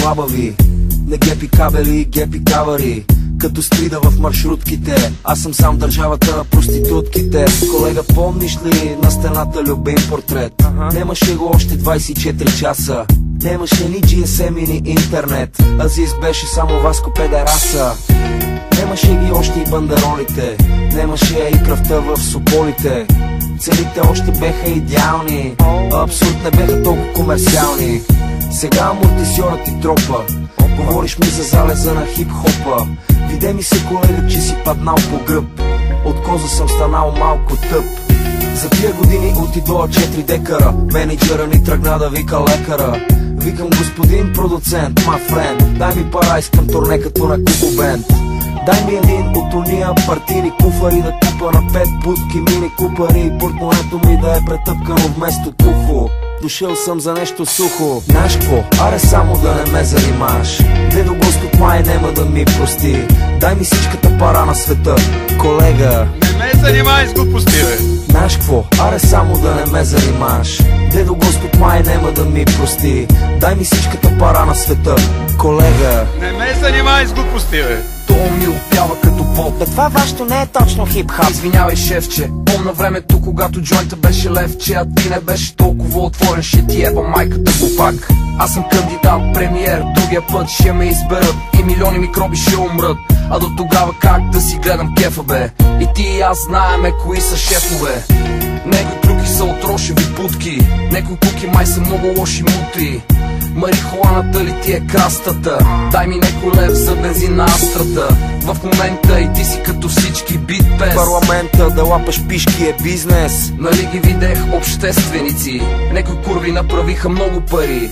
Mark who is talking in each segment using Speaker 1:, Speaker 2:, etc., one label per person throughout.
Speaker 1: лабави. Не гепи кабели, гепи кавари. Като стрида в маршрутките, аз съм сам държавата на проститутките. Колега, помниш ли на стената любим портрет? Немаше го още 24 часа. Немаше ни GSM и ни интернет. Азис беше само Васко педераса. Немаше ги още и бандеролите. Немаше и кръвта в сополите. Целите още беха идеални. Абсурд не беха толкова комерциални. Сега амортизьорът ти тропа. Говориш ми за залеза на хип-хопа. Виде ми се, колега, че си паднал по гръб. От коза съм станал малко тъп. За тия години отидоа 4 декара. Менеджера ни тръгна да вика лекара. Викам: господин продуцент, my friend, дай ми пара, искам турне като на Купо Бенд. Дай ми един от уния партийни куфари да купа на 5 будки мини купари и портмонето ми да е претъпкано вместо тухо. Дошъл съм за нещо сухо. Знаеш какво? Аре само да не ме занимаш. Дедо Господ май нема да ми прости. Дай ми всичката пара на света, колега.
Speaker 2: Не ме занимай с глупости, бе.
Speaker 1: Знаеш какво? Аре само да не ме занимаш. Дедо Господ май нема да ми прости. Дай ми всичката пара на света, колега.
Speaker 2: Не ме занимай с глупости, бе.
Speaker 3: То ми опява като поп.
Speaker 4: Бе, това вашето не е точно хип-хоп.
Speaker 3: Извинявай, шефче, помна времето, когато джойнта беше левче, а ти не беше толкова отворен, ще ти еба майката го пак. Аз съм кандидат премиер, другия път ще ме изберат и милиони микроби ще умрат. А до тогава как да си гледам кефа, бе? И ти и аз знаеме кои са шефове. Някои други са от рошеви путки, някои куки май са много лоши мутри. Марихуаната ли ти е крастата? Дай ми некой лев за бензин на Астрата. В момента и ти си като всички битпес.
Speaker 1: Парламента да лапаш пишки е бизнес.
Speaker 3: Нали ги видех общественици? Некои курви направиха много пари.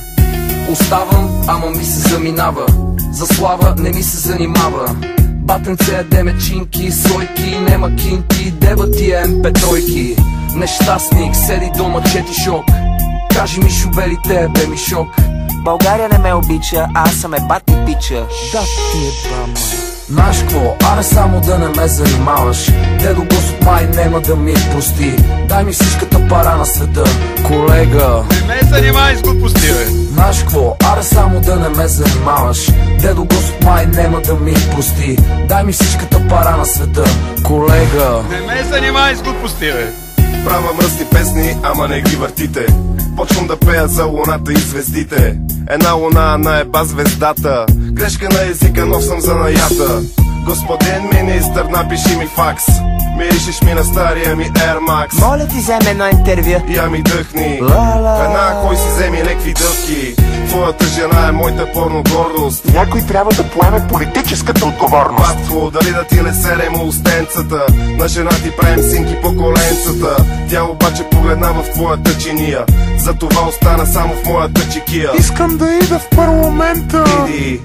Speaker 3: Оставам, ама ми се заминава. За слава не ми се занимава. Батенце яде мечинки, сойки, нема кинти, деба ти е МП-тройки. Нещастник, седи дома, чети шок. Кажи ми шубелите, бе ми шок.
Speaker 4: България не ме обича, аз съм бати пича.
Speaker 1: Да ти е бама.
Speaker 3: Знаеш какво? Аре само да не ме занимаваш. Дедо Господ май нема да ми прости. Дай ми всичката пара на света, колега.
Speaker 2: Не ме занимай с глупости, бе.
Speaker 3: Знаеш какво? Аре само да не ме занимаваш. Дедо Господ май нема да ми прости. Дай ми всичката пара на света, колега.
Speaker 2: Не ме занимай с глупости, бе.
Speaker 5: Правя мръсни песни, ама не ги въртите. Почвам да пея за луната и звездите. Една луна наеба звездата. Грешка на езика, нов съм занаята. Господин министър, напиши ми факс. Миришиш ми на стария ми Air Max.
Speaker 4: Моля ти, вземе едно интервю.
Speaker 5: Я ми дъхни. Веднага кой си вземи лекви дъвки. Твоята жена е моята порно гордост.
Speaker 6: Някой трябва да поеме политическата отговорност.
Speaker 5: Батко, дали да ти не селем устенцата. На жена ти правим синки по коленцата. Тя обаче погледна в твоята чиния. Затова остана само в моята чекия.
Speaker 6: Искам да ида в парламента.
Speaker 5: Иди,